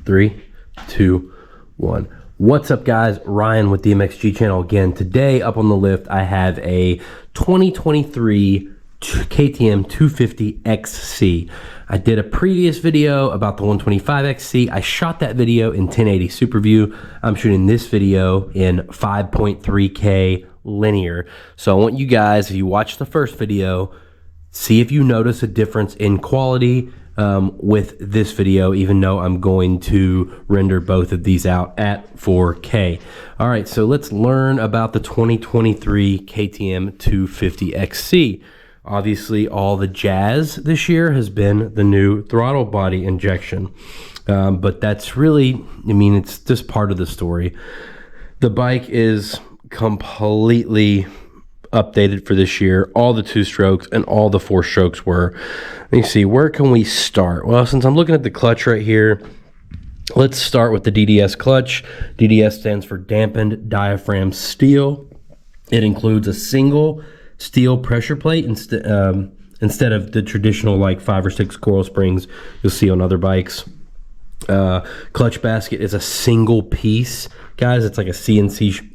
3, 2, 1. What's up, guys? Ryan with the MXG channel again. Today up on the lift I have a 2023 KTM 250 XC. I did a previous video about the 125 XC. I shot that video in 1080 Super View. I'm shooting this video in 5.3K linear. So I want you guys, if you watched the first video, see if you notice a difference in quality with this video, even though I'm going to render both of these out at 4K. All right, so let's learn about the 2023 KTM 250 XC. Obviously, all the jazz this year has been the new throttle body injection. But that's really, I mean, it's just part of the story. The bike is completely updated for this year. All the 2-strokes and all the 4-strokes were. Let me see, where can we start? Well, since I'm looking at the clutch right here, let's start with the DDS clutch. DDS stands for dampened diaphragm steel. It includes a single steel pressure plate instead of the traditional like 5 or 6 coil springs you'll see on other bikes. Clutch basket is a single piece, guys. It's like a CNC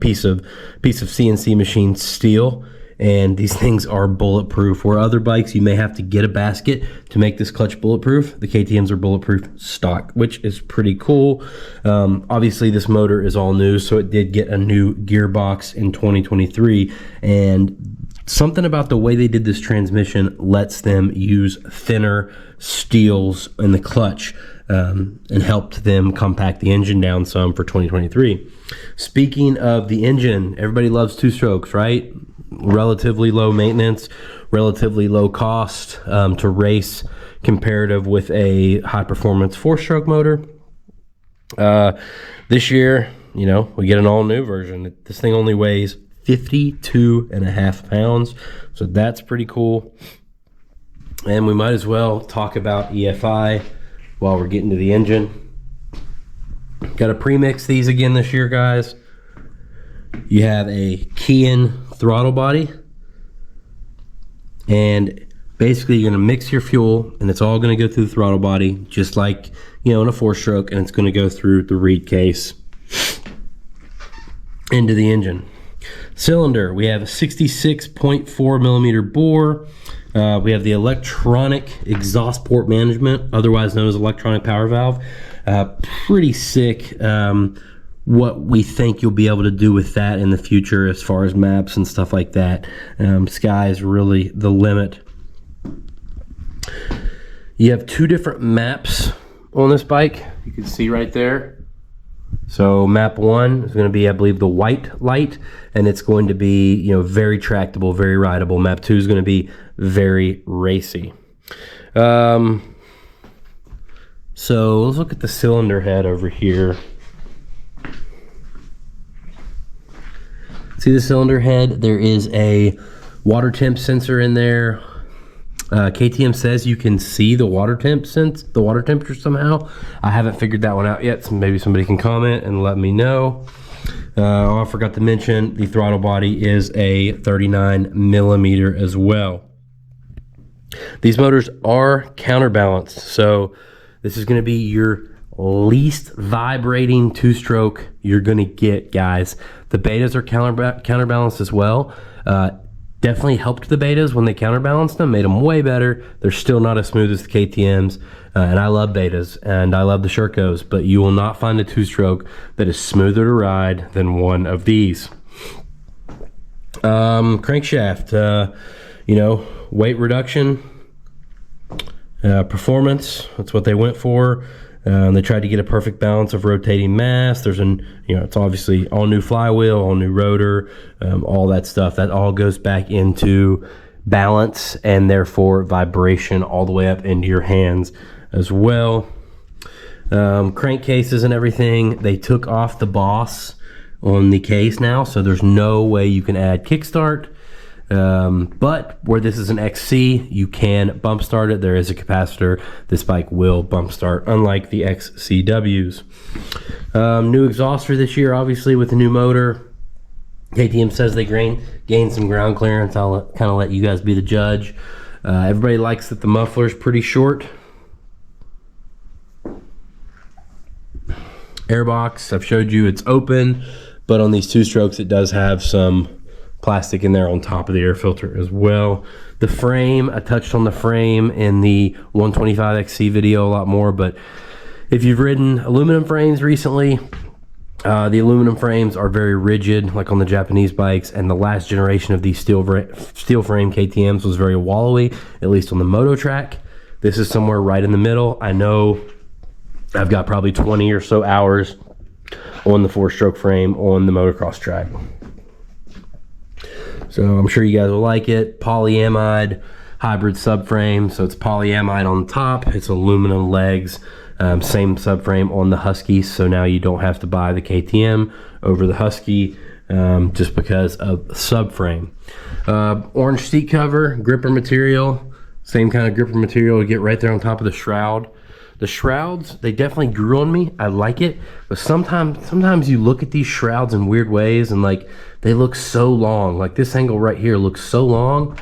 piece of CNC machine steel, and these things are bulletproof. Where other bikes you may have to get a basket to make this clutch bulletproof, the KTMs are bulletproof stock, which is pretty cool. Obviously this motor is all new, so it did get a new gearbox in 2023, and something about the way they did this transmission lets them use thinner steels in the clutch and helped them compact the engine down some for 2023. Speaking of the engine, everybody loves 2-strokes, right? Relatively low maintenance, relatively low cost to race comparative with a high performance 4-stroke motor. This year, you know, we get an all new version. This thing only weighs 52.5 pounds, so that's pretty cool. And we might as well talk about EFI while we're getting to the engine. Got to premix these again this year, guys. You have a key-in throttle body, and basically you're going to mix your fuel, and it's all going to go through the throttle body, just like, you know, in a 4-stroke, and it's going to go through the reed case into the engine. Cylinder, we have a 66.4 millimeter bore. We have the electronic exhaust port management, otherwise known as electronic power valve. Pretty sick. What we think you'll be able to do with that in the future as far as maps and stuff like that. Sky is really the limit. You have 2 different maps on this bike. You can see right there. So map 1 is going to be, I believe, the white light, and it's going to be, you know, very tractable, very rideable. Map 2 is going to be very racy. So let's look at the cylinder head over here. See the cylinder head? There is a water temp sensor in there. KTM says you can see the water temperature somehow. I haven't figured that one out yet, so maybe somebody can comment and let me know. Oh, I forgot to mention the throttle body is a 39 millimeter as well. These motors are counterbalanced, so this is going to be your least vibrating 2-stroke you're going to get, guys. The betas are counterbalanced as well. Definitely helped the betas when they counterbalanced them, made them way better. They're still not as smooth as the KTMs, and I love betas and I love the Shercos, but you will not find a 2-stroke that is smoother to ride than one of these. Crankshaft, you know, weight reduction, performance, that's what they went for. They tried to get a perfect balance of rotating mass. There's it's obviously all new flywheel, all new rotor, all that stuff. That all goes back into balance and therefore vibration all the way up into your hands as well. Crankcases and everything, they took off the boss on the case now, so there's no way you can add kickstart. But where this is an XC, you can bump start it. There is a capacitor. This bike will bump start, unlike the XCWs. New exhaust for this year, obviously, with the new motor. KTM says they gained some ground clearance. I'll kind of let you guys be the judge. Everybody likes that the muffler is pretty short. Airbox, I've showed you it's open, but on these 2-strokes it does have some plastic in there on top of the air filter as well. The frame, I touched on the frame in the 125XC video a lot more, but if you've ridden aluminum frames recently, the aluminum frames are very rigid, like on the Japanese bikes, and the last generation of these steel frame KTMs was very wallowy, at least on the moto track. This is somewhere right in the middle. I know I've got probably 20 or so hours on the 4-stroke frame on the motocross track. So I'm sure you guys will like it. Polyamide hybrid subframe. So it's polyamide on the top. It's aluminum legs. Same subframe on the Huskies. So now you don't have to buy the KTM over the Husky just because of the subframe. Orange seat cover, gripper material. Same kind of gripper material you get right there on top of the shroud. The shrouds, they definitely grew on me. I like it, but sometimes you look at these shrouds in weird ways and like they look so long. Like this angle right here looks so long,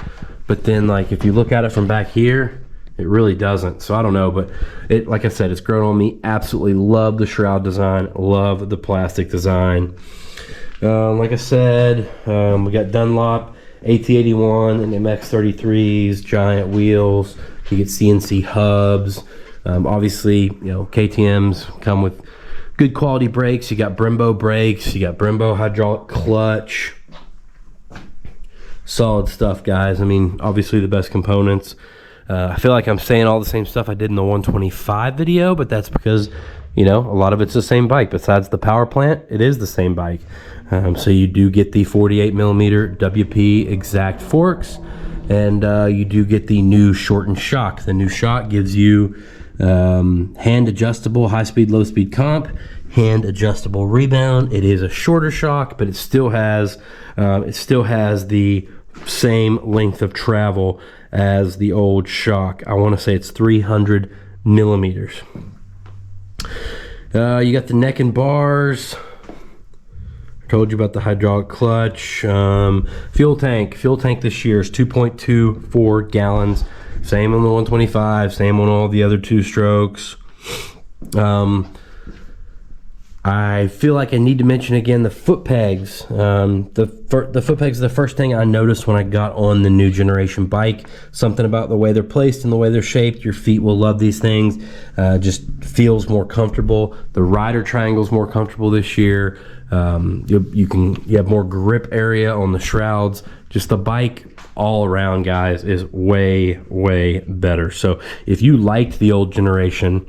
but then like if you look at it from back here, it really doesn't. So I don't know, but it, like I said, it's grown on me. Absolutely love the shroud design, love the plastic design. Like I said, we got Dunlop AT81 and MX33s, giant wheels. You get CNC hubs. Obviously, you know, KTMs come with good quality brakes. You got Brembo brakes, you got Brembo hydraulic clutch. Solid stuff, guys. I mean, obviously the best components. I feel like I'm saying all the same stuff I did in the 125 video, but that's because, you know, a lot of it's the same bike. Besides the power plant, it is the same bike. So you do get the 48mm WP exact forks, and you do get the new shortened shock. The new shock gives you hand adjustable high speed, low speed comp, hand adjustable rebound. It is a shorter shock, but it still has the same length of travel as the old shock. I want to say it's 300 millimeters. You got the neck and bars. I told you about the hydraulic clutch. Fuel tank this year is 2.24 gallons. Same on the 125, same on all the other 2-strokes. I feel like I need to mention again the foot pegs. The foot pegs are the first thing I noticed when I got on the new generation bike. Something about the way they're placed and the way they're shaped. Your feet will love these things. Just feels more comfortable. The rider triangle is more comfortable this year. You have more grip area on the shrouds. Just the bike all around, guys, is way better. So if you liked the old generation,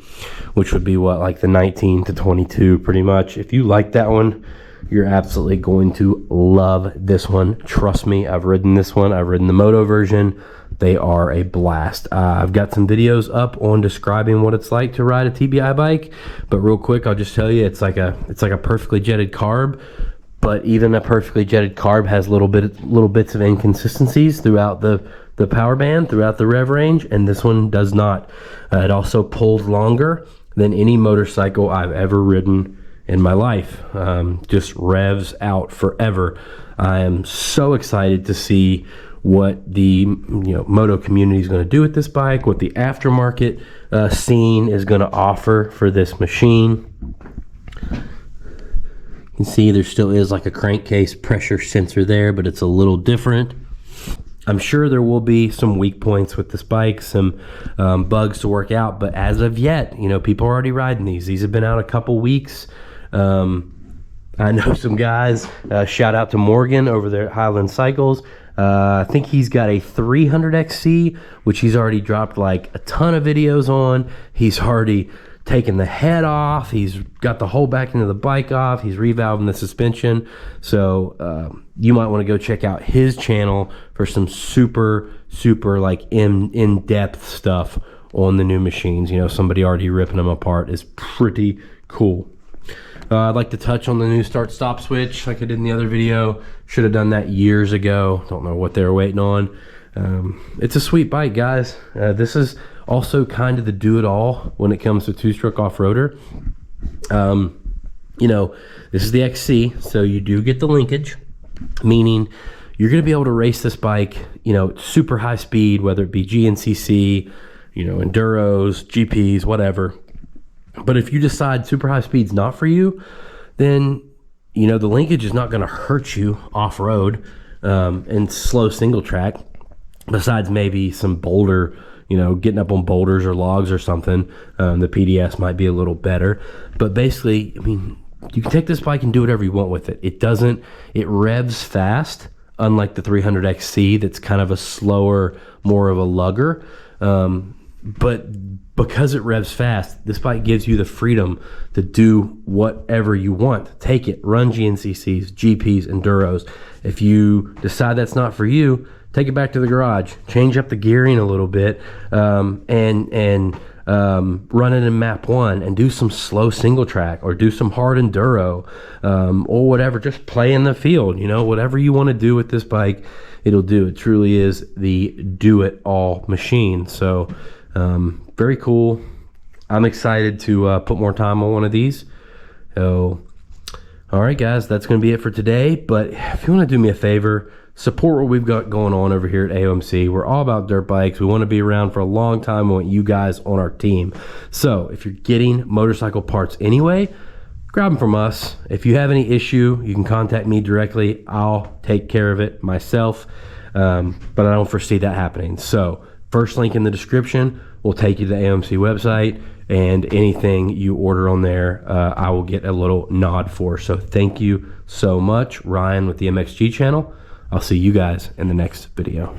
which would be what, like the 19 to 22 pretty much, if you like that one, you're absolutely going to love this one. Trust me, I've ridden this one. I've ridden the moto version. They are a blast. I've got some videos up on describing what it's like to ride a TBI bike, but real quick, I'll just tell you, it's like a perfectly jetted carb. But even a perfectly jetted carb has little bits of inconsistencies throughout the power band, throughout the rev range, and this one does not. It also pulls longer than any motorcycle I've ever ridden in my life. Just revs out forever. I am so excited to see what the moto community is going to do with this bike, what the aftermarket scene is going to offer for this machine. You can see there still is like a crankcase pressure sensor there, but it's a little different. I'm sure there will be some weak points with this bike, some bugs to work out, but as of yet, people are already riding these. These have been out a couple weeks. I know some guys, shout out to Morgan over there at Highland Cycles. I think he's got a 300XC, which he's already dropped like a ton of videos on. He's already taken the head off. He's got the whole back end of the bike off. He's revalving the suspension. So you might want to go check out his channel for some super like in-depth stuff on the new machines. Somebody already ripping them apart is pretty cool. I'd like to touch on the new start-stop switch like I did in the other video. Should have done that years ago. Don't know what they were waiting on. It's a sweet bike, guys. This is also kind of the do-it-all when it comes to two-stroke off-roader. This is the XC, so you do get the linkage, meaning you're going to be able to race this bike, super high speed, whether it be GNCC, enduros, GPs, whatever. But if you decide super high speed's not for you, then, you know, the linkage is not going to hurt you off-road and slow single track, besides maybe some boulder, you know, getting up on boulders or logs or something. The PDS might be a little better. But basically, I mean, you can take this bike and do whatever you want with it. It revs fast, unlike the 300XC that's kind of a slower, more of a lugger. But because it revs fast, this bike gives you the freedom to do whatever you want. Take it, run GNCCs, GPs, Enduros. If you decide that's not for you, take it back to the garage, change up the gearing a little bit, and run it in map 1 and do some slow single track or do some hard enduro, or whatever. Just play in the field, you know, whatever you want to do with this bike, it'll do. It truly is the do-it-all machine. So very cool. I'm excited to put more time on one of these. So, all right, guys, that's going to be it for today. But if you want to do me a favor, support what we've got going on over here at AOMC. We're all about dirt bikes. We want to be around for a long time. We want you guys on our team. So if you're getting motorcycle parts anyway, grab them from us. If you have any issue, you can contact me directly. I'll take care of it myself, but I don't foresee that happening. So first link in the description will take you to the AOMC website, and anything you order on there, I will get a little nod for. So thank you so much. Ryan with the MXG channel. I'll see you guys in the next video.